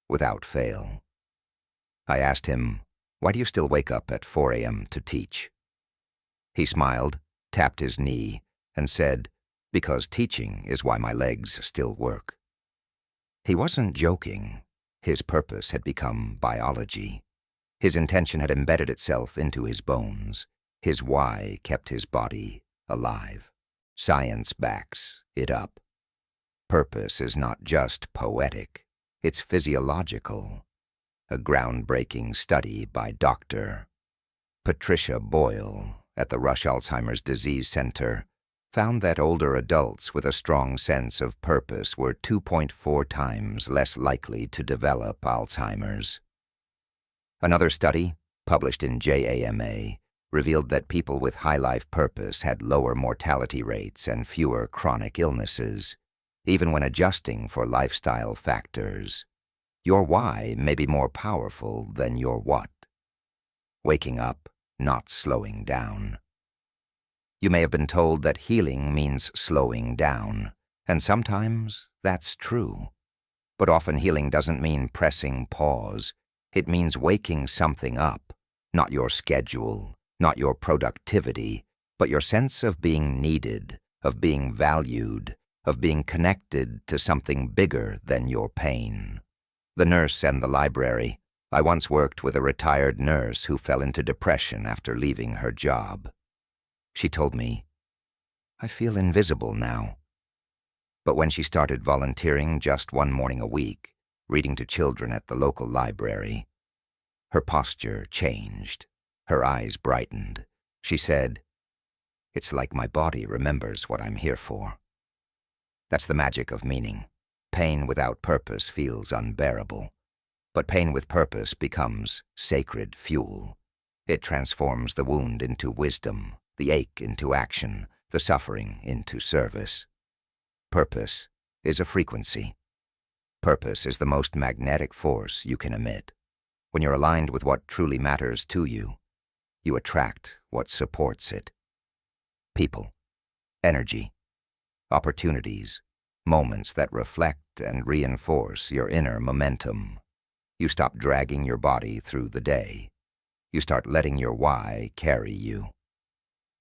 Speaker 1: without fail. I asked him, why do you still wake up at 4 a.m. to teach? He smiled, tapped his knee, and said, because teaching is why my legs still work. He wasn't joking. His purpose had become biology. His intention had embedded itself into his bones. His why kept his body alive. Science backs it up. Purpose is not just poetic, it's physiological. A groundbreaking study by Dr. Patricia Boyle at the Rush Alzheimer's Disease Center found that older adults with a strong sense of purpose were 2.4 times less likely to develop Alzheimer's. Another study, published in JAMA, revealed that people with high life purpose had lower mortality rates and fewer chronic illnesses, even when adjusting for lifestyle factors. Your why may be more powerful than your what. Waking up, not slowing down. You may have been told that healing means slowing down, and sometimes that's true. But often healing doesn't mean pressing pause. It means waking something up, not your schedule, not your productivity, but your sense of being needed, of being valued, of being connected to something bigger than your pain. The nurse and the library. I once worked with a retired nurse who fell into depression after leaving her job. She told me, I feel invisible now. But when she started volunteering just one morning a week, reading to children at the local library, her posture changed. Her eyes brightened. She said, it's like my body remembers what I'm here for. That's the magic of meaning. Pain without purpose feels unbearable. But pain with purpose becomes sacred fuel. It transforms the wound into wisdom, the ache into action, the suffering into service. Purpose is a frequency. Purpose is the most magnetic force you can emit. When you're aligned with what truly matters to you, you attract what supports it. People, energy, opportunities, moments that reflect and reinforce your inner momentum. You stop dragging your body through the day. You start letting your why carry you.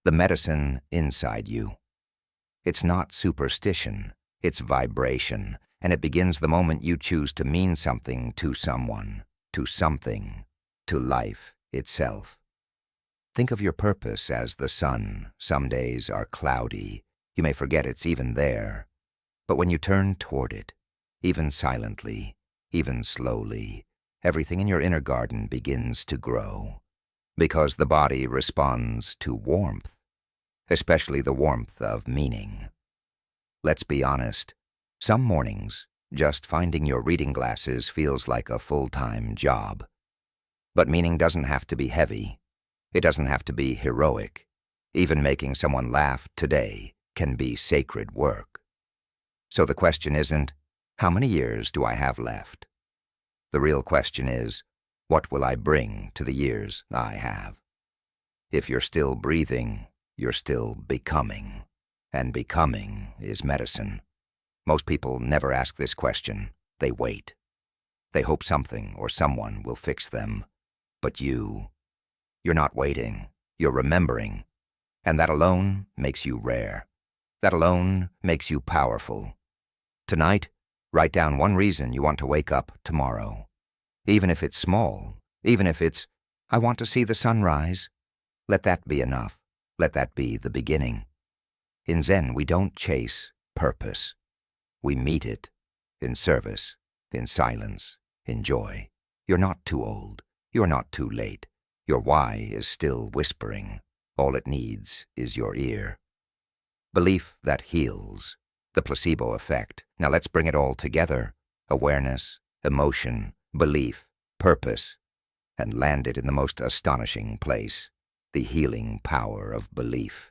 Speaker 1: The medicine inside you. It's not superstition, it's vibration, and it begins the moment you choose to mean something to someone, to something, to life itself. Think of your purpose as the sun. Some days are cloudy. You may forget it's even there. But when you turn toward it, even silently, even slowly, everything in your inner garden begins to grow. Because the body responds to warmth, especially the warmth of meaning. Let's be honest. Some mornings, just finding your reading glasses feels like a full-time job. But meaning doesn't have to be heavy. It doesn't have to be heroic. Even making someone laugh today can be sacred work. So the question isn't, how many years do I have left? The real question is, what will I bring to the years I have? If you're still breathing, you're still becoming. And becoming is medicine. Most people never ask this question. They wait. They hope something or someone will fix them. But you're not waiting. You're remembering. And that alone makes you rare. That alone makes you powerful. Tonight, write down one reason you want to wake up tomorrow. Even if it's small, even if it's, I want to see the sunrise. Let that be enough. Let that be the beginning. In Zen, we don't chase, purpose. We meet it in service, in silence, in joy. You're not too old. You're not too late. Your why is still whispering. All it needs is your ear. Belief that heals. The placebo effect. Now let's bring it all together. Awareness, emotion, belief, purpose, and land it in the most astonishing place. The healing power of belief.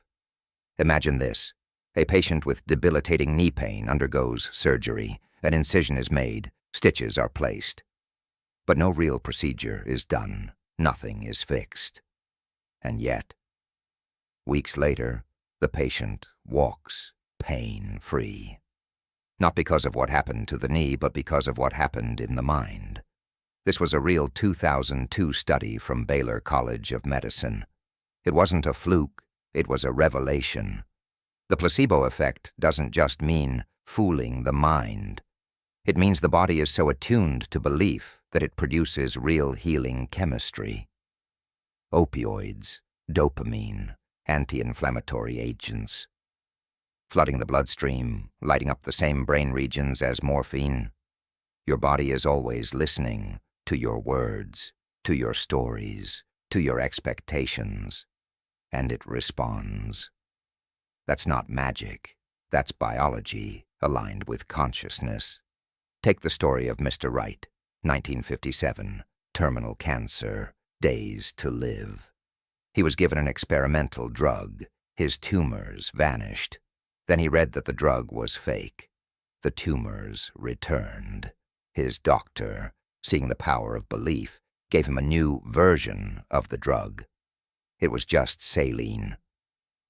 Speaker 1: Imagine this. A patient with debilitating knee pain undergoes surgery. An incision is made. Stitches are placed. But no real procedure is done. Nothing is fixed. And yet, weeks later, the patient walks pain-free. Not because of what happened to the knee, but because of what happened in the mind. This was a real 2002 study from Baylor College of Medicine. It wasn't a fluke, it was a revelation. The placebo effect doesn't just mean fooling the mind. It means the body is so attuned to belief that it produces real healing chemistry. Opioids, dopamine, anti-inflammatory agents. Flooding the bloodstream, lighting up the same brain regions as morphine. Your body is always listening to your words, to your stories, to your expectations, and it responds. That's not magic. That's biology aligned with consciousness. Take the story of Mr. Wright, 1957, terminal cancer, days to live. He was given an experimental drug. His tumors vanished. Then he read that the drug was fake. The tumors returned. His doctor, seeing the power of belief, gave him a new version of the drug. It was just saline.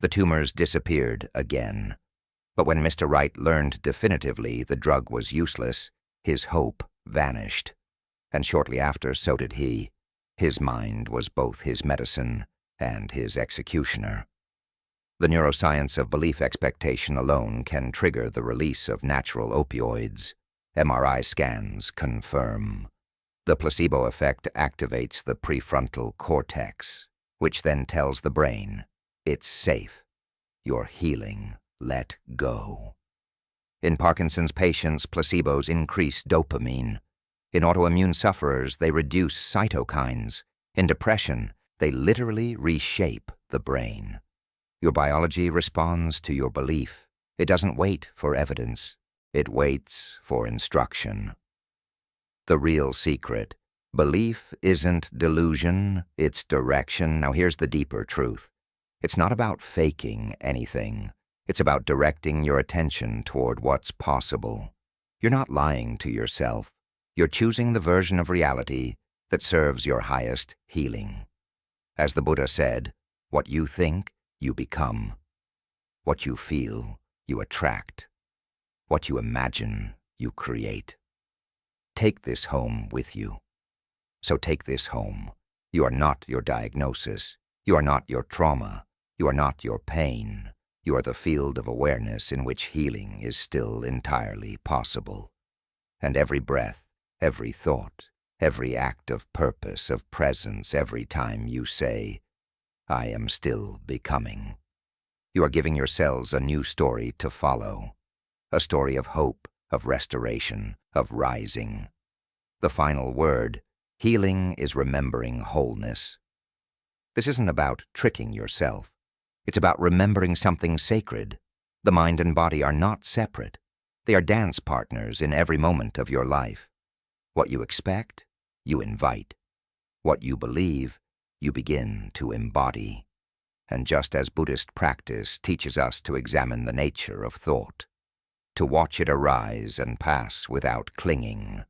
Speaker 1: The tumors disappeared again. But when Mr. Wright learned definitively the drug was useless, his hope vanished. And shortly after, so did he. His mind was both his medicine and his executioner. The neuroscience of belief expectation alone can trigger the release of natural opioids. MRI scans confirm. The placebo effect activates the prefrontal cortex, which then tells the brain, it's safe. You're healing. Let go. In Parkinson's patients, placebos increase dopamine. In autoimmune sufferers, they reduce cytokines. In depression, they literally reshape the brain. Your biology responds to your belief. It doesn't wait for evidence. It waits for instruction. The real secret. Belief isn't delusion, it's direction. Now here's the deeper truth. It's not about faking anything. It's about directing your attention toward what's possible. You're not lying to yourself. You're choosing the version of reality that serves your highest healing. As the Buddha said, what you think, you become. What you feel, you attract. What you imagine, you create. Take this home with you. So take this home. You are not your diagnosis. You are not your trauma. You are not your pain. You are the field of awareness in which healing is still entirely possible. And every breath, every thought, every act of purpose, of presence, every time you say, I am still becoming. You are giving your cells a new story to follow. A story of hope, of restoration, of rising. The final word, healing, is remembering wholeness. This isn't about tricking yourself. It's about remembering something sacred. The mind and body are not separate. They are dance partners in every moment of your life. What you expect, you invite. What you believe, you begin to embody. And just as Buddhist practice teaches us to examine the nature of thought, to watch it arise and pass without clinging,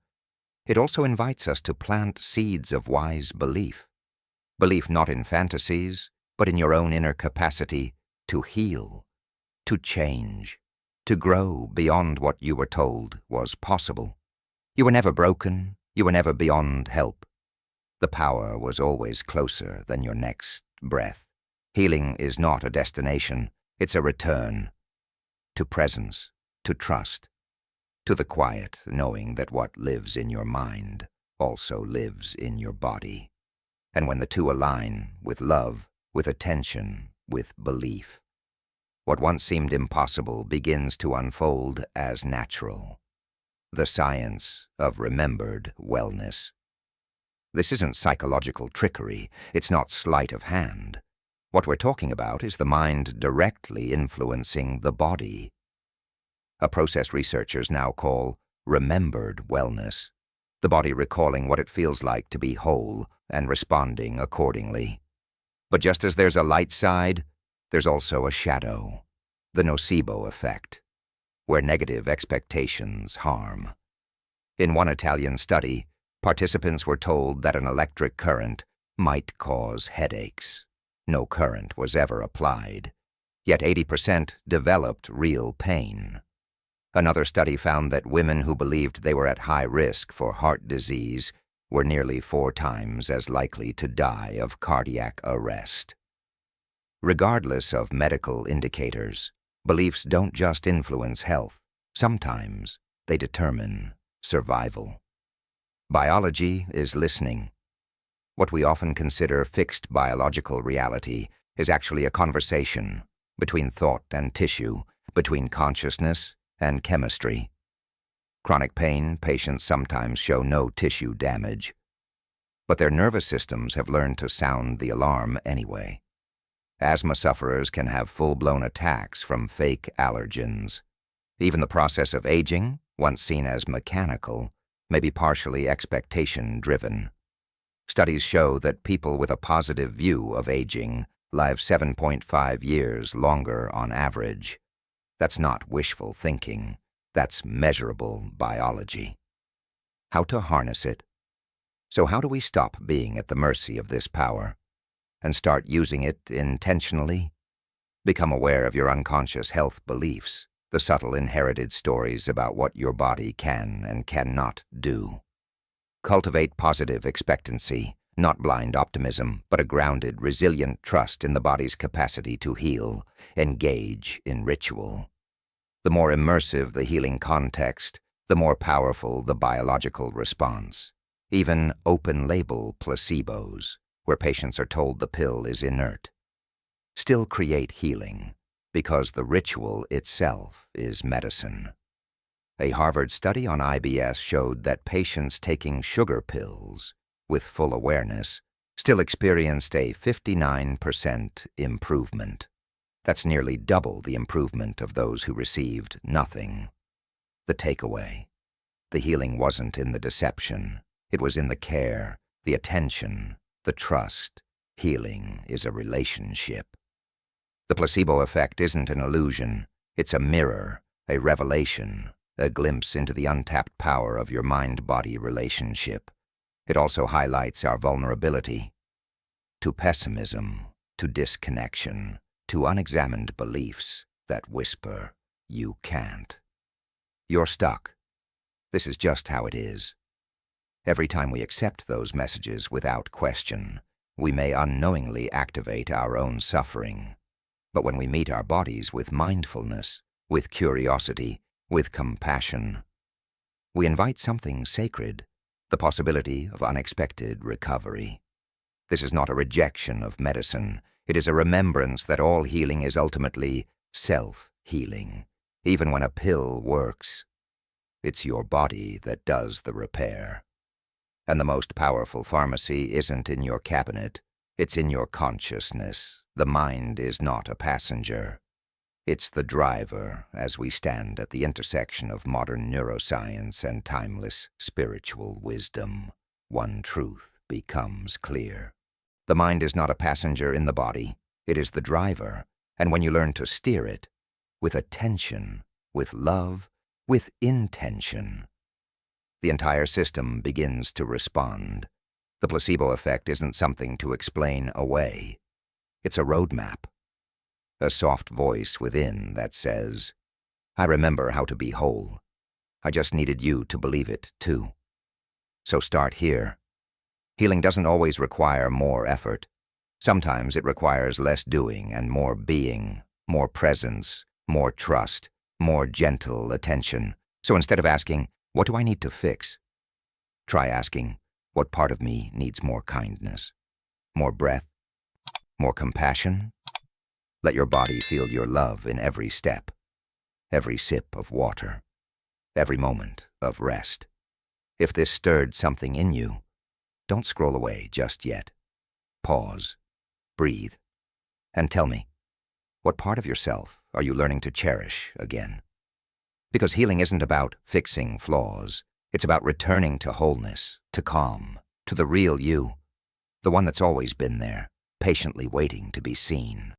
Speaker 1: it also invites us to plant seeds of wise belief. Belief not in fantasies, but in your own inner capacity to heal, to change, to grow beyond what you were told was possible. You were never broken, you were never beyond help. The power was always closer than your next breath. Healing is not a destination, it's a return to presence, to trust, to the quiet knowing that what lives in your mind also lives in your body. And when the two align with love, with attention, with belief, What once seemed impossible begins to unfold as natural. The science of remembered wellness. This isn't psychological trickery. It's not sleight of hand. What we're talking about is the mind directly influencing the body. A process researchers now call remembered wellness. The body recalling what it feels like to be whole and responding accordingly. But just as there's a light side, there's also a shadow, the nocebo effect, where negative expectations harm. In one Italian study, participants were told that an electric current might cause headaches. No current was ever applied, yet 80% developed real pain. Another study found that women who believed they were at high risk for heart disease were nearly 4 times as likely to die of cardiac arrest. Regardless of medical indicators, beliefs don't just influence health. Sometimes they determine survival. Biology is listening. What we often consider fixed biological reality is actually a conversation between thought and tissue, between consciousness and chemistry. Chronic pain patients sometimes show no tissue damage, but their nervous systems have learned to sound the alarm anyway. Asthma sufferers can have full-blown attacks from fake allergens. Even the process of aging, once seen as mechanical, may be partially expectation-driven. Studies show that people with a positive view of aging live 7.5 years longer on average. That's not wishful thinking. That's measurable biology. How to harness it? So how do we stop being at the mercy of this power and start using it intentionally? Become aware of your unconscious health beliefs, the subtle inherited stories about what your body can and cannot do. Cultivate positive expectancy, not blind optimism, but a grounded, resilient trust in the body's capacity to heal. Engage in ritual. The more immersive the healing context, the more powerful the biological response. Even open-label placebos, where patients are told the pill is inert, still create healing because the ritual itself is medicine. A Harvard study on IBS showed that patients taking sugar pills with full awareness still experienced a 59% improvement. That's nearly double the improvement of those who received nothing. The takeaway: the healing wasn't in the deception. It was in the care, the attention, the trust. Healing is a relationship. The placebo effect isn't an illusion. It's a mirror, a revelation, a glimpse into the untapped power of your mind-body relationship. It also highlights our vulnerability to pessimism, to disconnection, to unexamined beliefs that whisper, "You can't. You're stuck. This is just how it is." Every time we accept those messages without question, we may unknowingly activate our own suffering. But when we meet our bodies with mindfulness, with curiosity, with compassion, we invite something sacred, the possibility of unexpected recovery. This is not a rejection of medicine. It is a remembrance that all healing is ultimately self-healing. Even when a pill works, it's your body that does the repair. And the most powerful pharmacy isn't in your cabinet, it's in your consciousness. The mind is not a passenger. It's the driver as we stand at the intersection of modern neuroscience and timeless spiritual wisdom. One truth becomes clear. The mind is not a passenger in the body. It is the driver. And when you learn to steer it, with attention, with love, with intention, the entire system begins to respond. The placebo effect isn't something to explain away. It's a roadmap. A soft voice within that says, "I remember how to be whole. I just needed you to believe it, too." So start here. Healing doesn't always require more effort. Sometimes it requires less doing and more being, more presence, more trust, more gentle attention. So instead of asking, "What do I need to fix?" try asking, "What part of me needs more kindness, more breath, more compassion, Let your body feel your love in every step, every sip of water, every moment of rest. If this stirred something in you, don't scroll away just yet. Pause, breathe, and tell me, what part of yourself are you learning to cherish again? Because healing isn't about fixing flaws. It's about returning to wholeness, to calm, to the real you, the one that's always been there, patiently waiting to be seen.